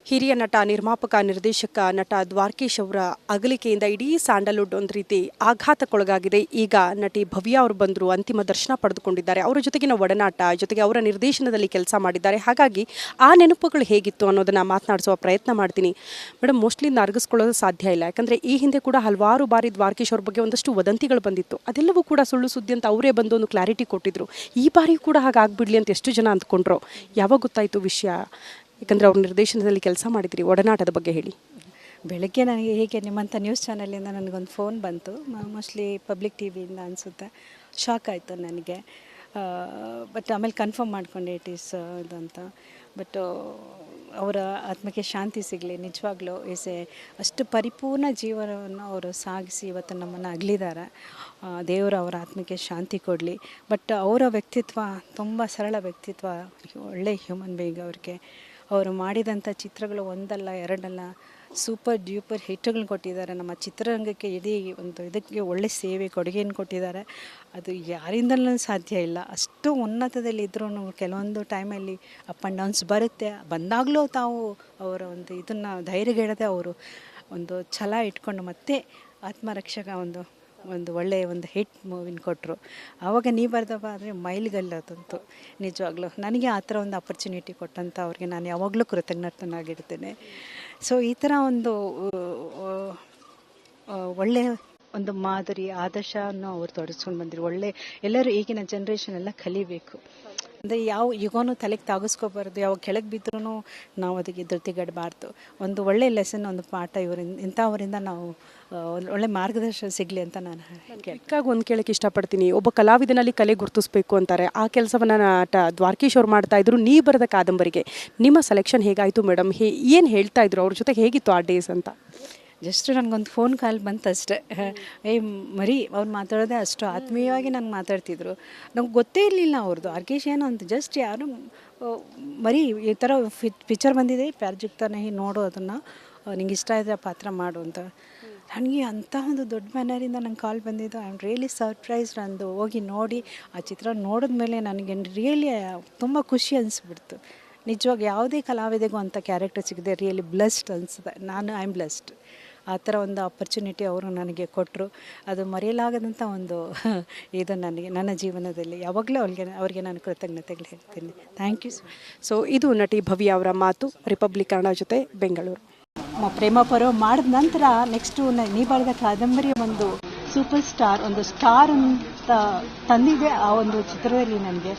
ಹಿರಿಯ ನಟ, ನಿರ್ಮಾಪಕ, ನಿರ್ದೇಶಕ, ನಟ ದ್ವಾರಕೀಶ್ ಅವರ ಅಗಲಿಕೆಯಿಂದ ಇಡೀ ಸ್ಯಾಂಡಲ್ವುಡ್ ಒಂದು ರೀತಿ ಆಘಾತಕ್ಕೊಳಗಾಗಿದೆ. ಈಗ ನಟಿ ಭವ್ಯ ಅವರು ಬಂದರು, ಅಂತಿಮ ದರ್ಶನ ಪಡೆದುಕೊಂಡಿದ್ದಾರೆ. ಅವರ ಜೊತೆಗಿನ ಒಡನಾಟ, ಜೊತೆಗೆ ಅವರ ನಿರ್ದೇಶನದಲ್ಲಿ ಕೆಲಸ ಮಾಡಿದ್ದಾರೆ. ಹಾಗಾಗಿ ಆ ನೆನಪುಗಳು ಹೇಗಿತ್ತು ಅನ್ನೋದನ್ನು ಮಾತನಾಡಿಸುವ ಪ್ರಯತ್ನ ಮಾಡ್ತೀನಿ. ಮೇಡಮ್, ಮೋಸ್ಟ್ಲಿ ಅರಗಿಸ್ಕೊಳ್ಳೋದು ಸಾಧ್ಯ ಇಲ್ಲ. ಯಾಕಂದರೆ ಈ ಹಿಂದೆ ಕೂಡ ಹಲವಾರು ಬಾರಿ ದ್ವಾರಕೀಶ್ ಅವ್ರ ಬಗ್ಗೆ ಒಂದಷ್ಟು ವದಂತಿಗಳು ಬಂದಿತ್ತು. ಅದೆಲ್ಲವೂ ಕೂಡ ಸುಳ್ಳು ಸುದ್ದಿ ಅಂತ ಅವರೇ ಬಂದು ಒಂದು ಕ್ಲಾರಿಟಿ ಕೊಟ್ಟಿದ್ರು. ಈ ಬಾರಿ ಕೂಡ ಹಾಗಾಗ್ಬಿಡ್ಲಿ ಅಂತ ಎಷ್ಟು ಜನ ಅಂದ್ಕೊಂಡ್ರು. ಯಾವಾಗ ಗೊತ್ತಾಯಿತು ವಿಷಯ? ಯಾಕಂದರೆ ಅವ್ರ ನಿರ್ದೇಶನದಲ್ಲಿ ಕೆಲಸ ಮಾಡಿದ್ರಿ, ಒಡನಾಟದ ಬಗ್ಗೆ ಹೇಳಿ. ಬೆಳಗ್ಗೆ ನನಗೆ ಹೀಗೆ ನಿಮ್ಮಂಥ ನ್ಯೂಸ್ ಚಾನಲಿಂದ ನನಗೊಂದು ಫೋನ್ ಬಂತು, ಮೋಸ್ಟ್ಲಿ ಪಬ್ಲಿಕ್ ಟಿ ವಿಯಿಂದ ಅನಿಸುತ್ತೆ. ಶಾಕ್ ಆಯಿತು ನನಗೆ. ಬಟ್ ಆಮೇಲೆ ಕನ್ಫರ್ಮ್ ಮಾಡಿಕೊಂಡೆ ಇಟ್ ಈಸ್ ಇದಂತ. ಬಟ್ ಅವರ ಆತ್ಮಕ್ಕೆ ಶಾಂತಿ ಸಿಗಲಿ. ನಿಜವಾಗ್ಲೂ ಅಷ್ಟು ಪರಿಪೂರ್ಣ ಜೀವನವನ್ನು ಅವರು ಸಾಗಿಸಿ ಇವತ್ತು ನಮ್ಮನ್ನು ಅಗಲಿದ್ದಾರೆ. ದೇವರು ಅವರ ಆತ್ಮಕ್ಕೆ ಶಾಂತಿ ಕೊಡಲಿ. ಬಟ್ ಅವರ ವ್ಯಕ್ತಿತ್ವ ತುಂಬ ಸರಳ ವ್ಯಕ್ತಿತ್ವ, ಒಳ್ಳೆ ಹ್ಯೂಮನ್ ಬೀಯಿಂಗ್. ಅವರು ಮಾಡಿದಂಥ ಚಿತ್ರಗಳು ಒಂದಲ್ಲ ಎರಡಲ್ಲ, ಸೂಪರ್ ಡ್ಯೂಪರ್ ಹಿಟ್ಗಳನ್ನ ಕೊಟ್ಟಿದ್ದಾರೆ. ನಮ್ಮ ಚಿತ್ರರಂಗಕ್ಕೆ ಇಡೀ ಒಂದು ಇದಕ್ಕೆ ಒಳ್ಳೆ ಸೇವೆ ಕೊಡುಗೆಯನ್ನು ಕೊಟ್ಟಿದ್ದಾರೆ. ಅದು ಯಾರಿಂದಲೂ ಸಾಧ್ಯ ಇಲ್ಲ. ಅಷ್ಟು ಉನ್ನತದಲ್ಲಿ ಇದ್ರೂ ಕೆಲವೊಂದು ಟೈಮಲ್ಲಿ ಅಪ್ ಆ್ಯಂಡ್ ಡೌನ್ಸ್ ಬರುತ್ತೆ. ಬಂದಾಗಲೂ ತಾವು ಅವರ ಒಂದು ಇದನ್ನು ಧೈರ್ಯಗೆಡದೆ ಅವರು ಒಂದು ಛಲ ಇಟ್ಕೊಂಡು ಮತ್ತೆ ಆತ್ಮರಕ್ಷಕ ಒಂದು ಒಳ್ಳೆಯ ಒಂದು ಹಿಟ್ ಮೂವಿನ ಕೊಟ್ಟರು. ಆವಾಗ ನೀ ಬರ್ದವ ಆದರೆ ಮೈಲಿಗಲ್ಲದಂತು. ನಿಜವಾಗ್ಲೂ ನನಗೆ ಆ ಥರ ಒಂದು ಅಪರ್ಚುನಿಟಿ ಕೊಟ್ಟಂಥ ಅವ್ರಿಗೆ ನಾನು ಯಾವಾಗಲೂ ಕೃತಜ್ಞನಾಗಿರ್ತೇನೆ. ಸೊ ಈ ಥರ ಒಂದು ಒಳ್ಳೆಯ ಒಂದು ಮಾದರಿ ಆದರ್ಶವನ್ನು ಅವ್ರು ತೊಡಸ್ಕೊಂಡು ಬಂದಿರು. ಎಲ್ಲರೂ ಈಗಿನ ಜನ್ರೇಷನ್ ಎಲ್ಲ ಕಲಿಬೇಕು. ಅಂದರೆ ಯಾವ ಯುಗನೂ ತಲೆಗೆ ತಾಗಿಸ್ಕೋಬಾರ್ದು. ಯಾವಾಗ ಕೆಳಗೆ ಬಿದ್ದರೂ ನಾವು ಅದಕ್ಕೆ ಧೃತಿಗೆಡಬಾರ್ದು. ಒಂದು ಒಳ್ಳೆಯ ಲೆಸನ್, ಒಂದು ಪಾಠ ಇಂಥವರಿಂದ ನಾವು ಒಳ್ಳೆ ಮಾರ್ಗದರ್ಶನ ಸಿಗಲಿ ಅಂತ ನಾನು ಚಿಕ್ಕಾಗಿ ಒಂದು ಕೇಳಕ್ಕೆ ಇಷ್ಟಪಡ್ತೀನಿ. ಒಬ್ಬ ಕಲಾವಿದನಲ್ಲಿ ಕಲೆ ಗುರುತಿಸ್ಬೇಕು ಅಂತಾರೆ. ಆ ಕೆಲಸವನ್ನು ನಟ ದ್ವಾರಕೀಶ್ ಅವ್ರು ಮಾಡ್ತಾ ಇದ್ರು. ನೀ ಬರೆದ ಕಾದಂಬರಿಗೆ ನಿಮ್ಮ ಸೆಲೆಕ್ಷನ್ ಹೇಗಾಯಿತು ಮೇಡಮ್? ಏನು ಹೇಳ್ತಾ ಇದ್ರು? ಅವ್ರ ಜೊತೆಗೆ ಹೇಗಿತ್ತು ಆ ಡೇಸ್ ಅಂತ? ಜಸ್ಟ್ ನನಗೊಂದು ಫೋನ್ ಕಾಲ್ ಬಂತು ಅಷ್ಟೇ. ಮರಿ ಅವ್ರು ಮಾತಾಡೋದೇ ಅಷ್ಟು ಆತ್ಮೀಯವಾಗಿ ನಂಗೆ ಮಾತಾಡ್ತಿದ್ರು. ನಂಗೆ ಗೊತ್ತೇ ಇರಲಿಲ್ಲ ಅವ್ರದ್ದು ಆರ್ಕೇಶ್ ಏನು ಅಂತ. ಜಸ್ಟ್ ಯಾರು ಮರಿ ಈ ಥರ ಪಿಕ್ಚರ್ ಬಂದಿದೆ, ಪ್ಯಾರ್ಜುಕ್ತಾನೆ ನೋಡು, ಅದನ್ನು ನಿಂಗೆ ಇಷ್ಟ ಇದ್ದರೆ ಪಾತ್ರ ಮಾಡು ಅಂತ. ನನಗೆ ಅಂಥ ಒಂದು ದೊಡ್ಡ ಮ್ಯಾನರಿಂದ ನಂಗೆ ಕಾಲ್ ಬಂದಿದ್ದು. I am really surprise. ನಂದು ಹೋಗಿ ನೋಡಿ ಆ ಚಿತ್ರ ನೋಡಿದ್ಮೇಲೆ ನನಗೆ ರಿಯಲಿ ತುಂಬ ಖುಷಿ ಅನಿಸ್ಬಿಡ್ತು. ನಿಜವಾಗಿ ಯಾವುದೇ ಕಲಾವಿದೆಗೂ ಅಂಥ ಕ್ಯಾರೆಕ್ಟರ್ ಸಿಗದೆ ರಿಯಲಿ ಬ್ಲೆಸ್ಡ್ ಅನಿಸುತ್ತೆ. I am blessed. ಆ ಥರ ಒಂದು ಆಪರ್ಚುನಿಟಿ ಅವರು ನನಗೆ ಕೊಟ್ಟರು. ಅದು ಮರೆಯಲಾಗದಂಥ ಒಂದು ಇದು ನನ್ನ ಜೀವನದಲ್ಲಿ. ಯಾವಾಗಲೂ ಅವ್ರಿಗೆ ನಾನು ಕೃತಜ್ಞತೆಗಳು ಹೇಳ್ತೀನಿ. Thank you. ಸೊ ಇದು ನಟಿ ಭವ್ಯ ಅವರ ಮಾತು. ರಿಪಬ್ಲಿಕ್ ಕನ್ನಡ ಜೊತೆ ಬೆಂಗಳೂರು. ಪ್ರೇಮ ಪರ್ವ ಮಾಡಿದ ನಂತರ ನೆಕ್ಸ್ಟು ನೀ ಬರೆದ ಕಾದಂಬರಿ ಒಂದು ಸೂಪರ್ ಸ್ಟಾರ್, ಒಂದು ಸ್ಟಾರ್ ಅಂತ ತಂದಿದೆ ಆ ಒಂದು ಚಿತ್ರದಲ್ಲಿ. ನನಗೆ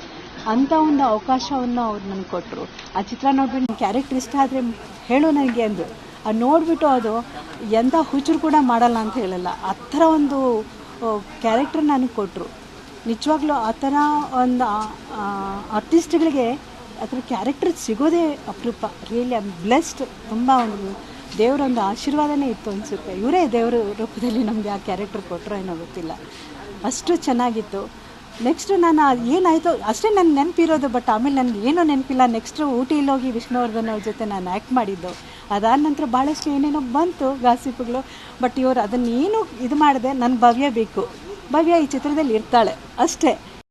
ಅಂಥ ಒಂದು ಅವಕಾಶವನ್ನು ಅವ್ರು ನನಗೆ ಕೊಟ್ಟರು. ಆ ಚಿತ್ರ ನೋಡ್ಬಿಟ್ಟು ನಿಮ್ಮ ಕ್ಯಾರೆಕ್ಟರ್ ಇಷ್ಟ ಆದರೆ ಹೇಳು ನನಗೆ ಅಂದರು. ಅದು ನೋಡಿಬಿಟ್ಟು ಅದು ಎಂಥ ಹುಚ್ಚರು ಕೂಡ ಮಾಡಲ್ಲ ಅಂತ ಹೇಳಲ್ಲ, ಆ ಥರ ಒಂದು ಕ್ಯಾರೆಕ್ಟರ್ ನನಗೆ ಕೊಟ್ಟರು. ನಿಜವಾಗ್ಲೂ ಆ ಥರ ಒಂದು ಆರ್ಟಿಸ್ಟ್ಗಳಿಗೆ ಆ ಥರ ಕ್ಯಾರೆಕ್ಟರ್ ಸಿಗೋದೇ ಅಪರೂಪ. Really I am blessed. ತುಂಬ ಒಂದು ದೇವರೊಂದು ಆಶೀರ್ವಾದನೇ ಇತ್ತು ಅನಿಸುತ್ತೆ. ಇವರೇ ದೇವರ ರೂಪದಲ್ಲಿ ನಮಗೆ ಆ ಕ್ಯಾರೆಕ್ಟರ್ ಕೊಟ್ಟರು ಏನೋ ಗೊತ್ತಿಲ್ಲ. ಅಷ್ಟು ಚೆನ್ನಾಗಿತ್ತು. ನೆಕ್ಸ್ಟು ನಾನು ಏನಾಯಿತು ಅಷ್ಟೇ ನನ್ನ ನೆನಪಿರೋದು. ಬಟ್ ಆಮೇಲೆ ನನಗೆ ಏನೂ ನೆನಪಿಲ್ಲ. ನೆಕ್ಸ್ಟು ಊಟಿಯಲ್ಲಿ ಹೋಗಿ ವಿಷ್ಣುವರ್ಧನ್ ಅವ್ರ ಜೊತೆ ನಾನು ಆ್ಯಕ್ಟ್ ಮಾಡಿದ್ದು. ಅದಾದ ನಂತರ ಭಾಳಷ್ಟು ಏನೇನೋ ಬಂತು ಗಾಸಿಪ್ಗಳು. ಬಟ್ ಇವರು ಅದನ್ನೇನು ಇದು ಮಾಡಿದೆ. ನನ್ನ ಭವ್ಯ ಬೇಕು, ಭವ್ಯ ಈ ಚಿತ್ರದಲ್ಲಿ ಇರ್ತಾಳೆ ಅಷ್ಟೇ.